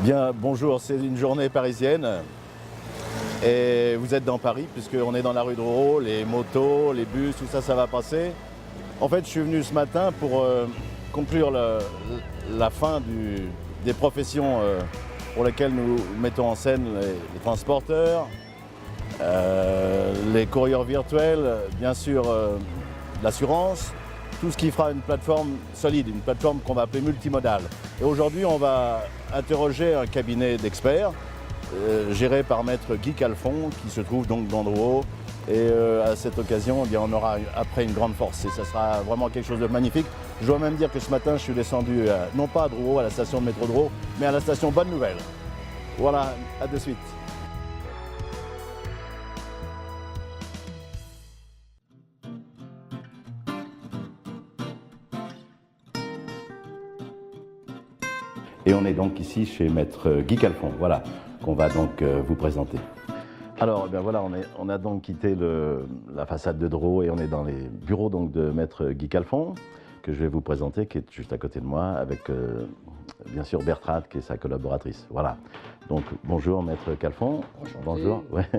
Bien, bonjour, c'est une journée parisienne et vous êtes dans Paris puisqu'on est dans la rue Drouot, les motos, les bus, tout ça, ça va passer. En fait, je suis venu ce matin pour conclure la fin des professions pour lesquelles nous mettons en scène les transporteurs, les courriers virtuels, bien sûr l'assurance, tout ce qui fera une plateforme solide, une plateforme qu'on va appeler multimodale. Et aujourd'hui, on va interroger un cabinet d'experts géré par maître Guy Calfon, qui se trouve donc dans Drouot. Et à cette occasion, eh bien, on aura après une grande force et ça sera vraiment quelque chose de magnifique. Je dois même dire que ce matin, je suis descendu, non pas à Drouot, à la station de métro Drouot, mais à la station Bonne Nouvelle. Voilà, à de suite. Et on est donc ici chez maître Guy Calfon, voilà, qu'on va donc vous présenter. Alors, bien voilà, on a donc quitté la façade de Drouot et on est dans les bureaux donc, de maître Guy Calfon, que je vais vous présenter, qui est juste à côté de moi, avec bien sûr Bertrade, qui est sa collaboratrice. Voilà. Donc, bonjour maître Calfon. Enchanté. Bonjour, ouais,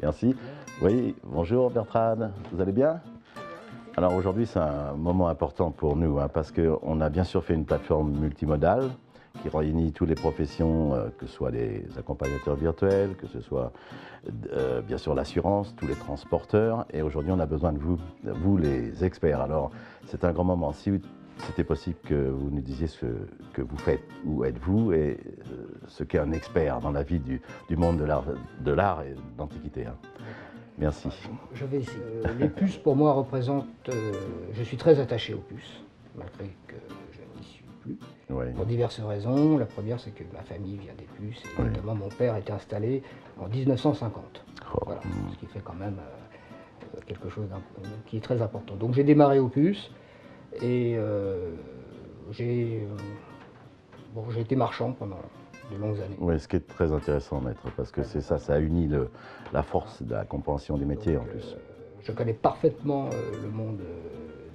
merci. Oui, bonjour Bertrade, vous allez bien? Alors aujourd'hui, c'est un moment important pour nous, hein, parce qu'on a bien sûr fait une plateforme multimodale, qui réunit toutes les professions, que ce soit les accompagnateurs virtuels, que ce soit bien sûr l'assurance, tous les transporteurs. Et aujourd'hui, on a besoin de vous les experts. Alors, c'est un grand moment. Si c'était possible que vous nous disiez ce que vous faites, où êtes-vous et ce qu'est un expert dans la vie du monde de l'art et de l'Antiquité. Hein. Merci. Je vais essayer. Les puces, pour moi, représentent... je suis très attaché aux puces, malgré que je n'y suis plus. Oui. Pour diverses raisons. La première, c'est que ma famille vient des puces. Et notamment, mon père était installé en 1950. Oh. Voilà. Ce qui fait quand même quelque chose qui est très important. Donc, j'ai démarré aux puces. Et j'ai été marchand pendant de longues années. Oui, ce qui est très intéressant, maître, parce que c'est ça, ça unit la force de la compréhension des métiers. Donc, en plus. Je connais parfaitement le monde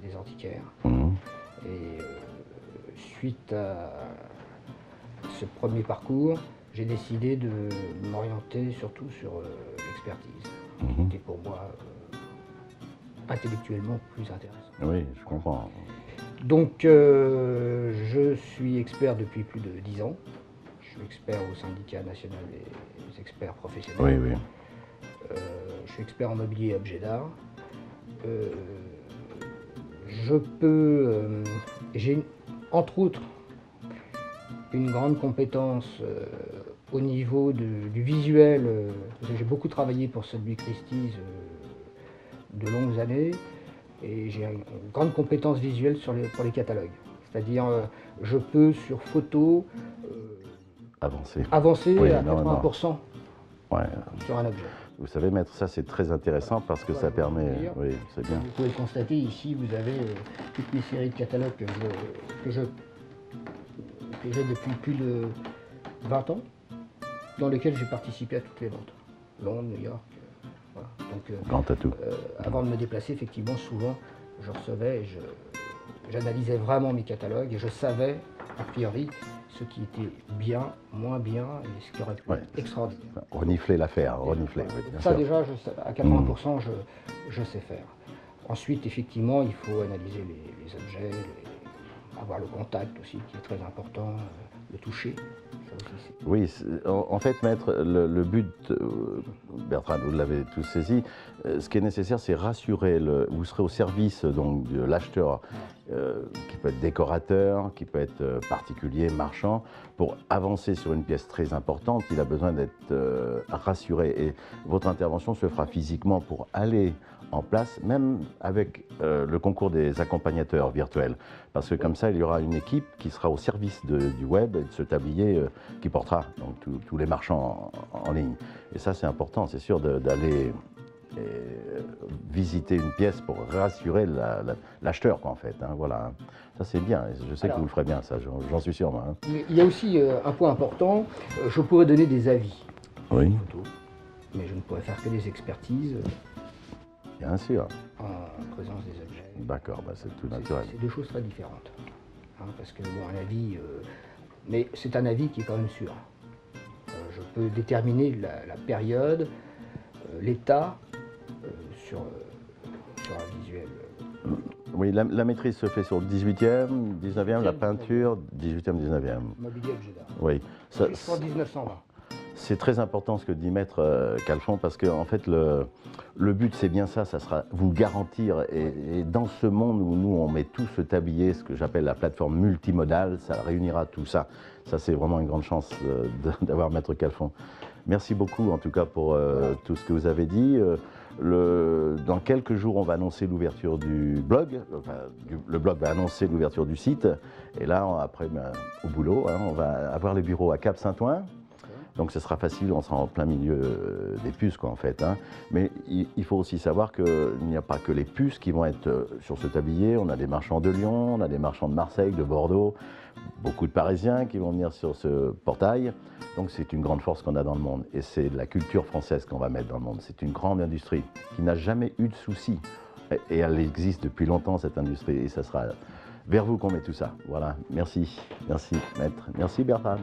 des antiquaires. Et suite à ce premier parcours, j'ai décidé de m'orienter surtout sur l'expertise, qui était pour moi intellectuellement plus intéressant. Oui, je comprends. Donc, je suis expert depuis plus de 10 ans. Je suis expert au syndicat national des experts professionnels. Oui, oui. Je suis expert en mobilier et objets d'art. J'ai entre autres une grande compétence au niveau du visuel. J'ai beaucoup travaillé pour Sotheby's Christie's de longues années. Et j'ai une grande compétence visuelle pour les catalogues. C'est-à-dire, je peux sur photo avancer oui, à 80% ouais. sur un objet. Vous savez, maître, ça c'est très intéressant parce que ça permet... Oui, c'est bien. Vous pouvez le constater, ici vous avez toutes les séries de catalogues que j'ai depuis plus de 20 ans, dans lesquelles j'ai participé à toutes les ventes. Londres, New York. Voilà. Donc, Grand atout. avant de me déplacer, effectivement, souvent, je recevais et j'analysais vraiment mes catalogues et je savais, a priori, ce qui était bien, moins bien et ce qui aurait pu être extraordinaire. Renifler l'affaire, renifler. Voilà. Oui, bien Ça, sûr. déjà, à 80%, je sais faire. Ensuite, effectivement, il faut analyser les objets, avoir le contact aussi, qui est très important, le toucher. Oui, en fait, maître, le but, Bertrand, vous l'avez tous saisi, ce qui est nécessaire, c'est rassurer, vous serez au service donc, de l'acheteur, qui peut être décorateur, qui peut être particulier, marchand, pour avancer sur une pièce très importante, il a besoin d'être rassuré. Et votre intervention se fera physiquement pour aller en place, même avec le concours des accompagnateurs virtuels. Parce que comme ça, il y aura une équipe qui sera au service du web et de ce tablier qui portera donc, tous les marchands en ligne. Et ça, c'est important, c'est sûr, d'aller visiter une pièce pour rassurer l'acheteur, en fait. Hein, voilà. Ça, c'est bien. Je sais que vous le ferez bien, ça, j'en suis sûr, moi. Hein. Il y a aussi un point important. Je pourrais donner des avis. Oui. Mais je ne pourrais faire que des expertises. Bien sûr. En présence des objets. D'accord, bah c'est tout naturel. C'est deux choses très différentes. Hein, parce que, bon, un avis... mais c'est un avis qui est quand même sûr. peut déterminer la période, l'état sur un visuel. Oui, la maîtrise se fait sur le 18e, 19e, la peinture, 18e, 19e. Mobilier objet d'art. Oui. Jusqu'en 1920. C'est très important ce que dit Maître Calfon, parce que en fait le but c'est bien ça, ça sera vous garantir, et dans ce monde où nous on met tout ce tablier, ce que j'appelle la plateforme multimodale, ça réunira tout ça. Ça c'est vraiment une grande chance d'avoir Maître Calfon. Merci beaucoup en tout cas pour tout ce que vous avez dit. Dans quelques jours, on va annoncer l'ouverture du blog. Enfin, le blog va annoncer l'ouverture du site. Et là, après, au boulot, hein, on va avoir les bureaux à Cap-Saint-Ouen. Donc ce sera facile, on sera en plein milieu des puces, quoi, en fait. Hein. Mais il faut aussi savoir qu'il n'y a pas que les puces qui vont être sur ce tablier. On a des marchands de Lyon, on a des marchands de Marseille, de Bordeaux, beaucoup de Parisiens qui vont venir sur ce portail. Donc c'est une grande force qu'on a dans le monde. Et c'est la culture française qu'on va mettre dans le monde. C'est une grande industrie qui n'a jamais eu de soucis. Et elle existe depuis longtemps, cette industrie. Et ça sera vers vous qu'on met tout ça. Voilà, merci. Merci, Maître. Merci, Bertrand.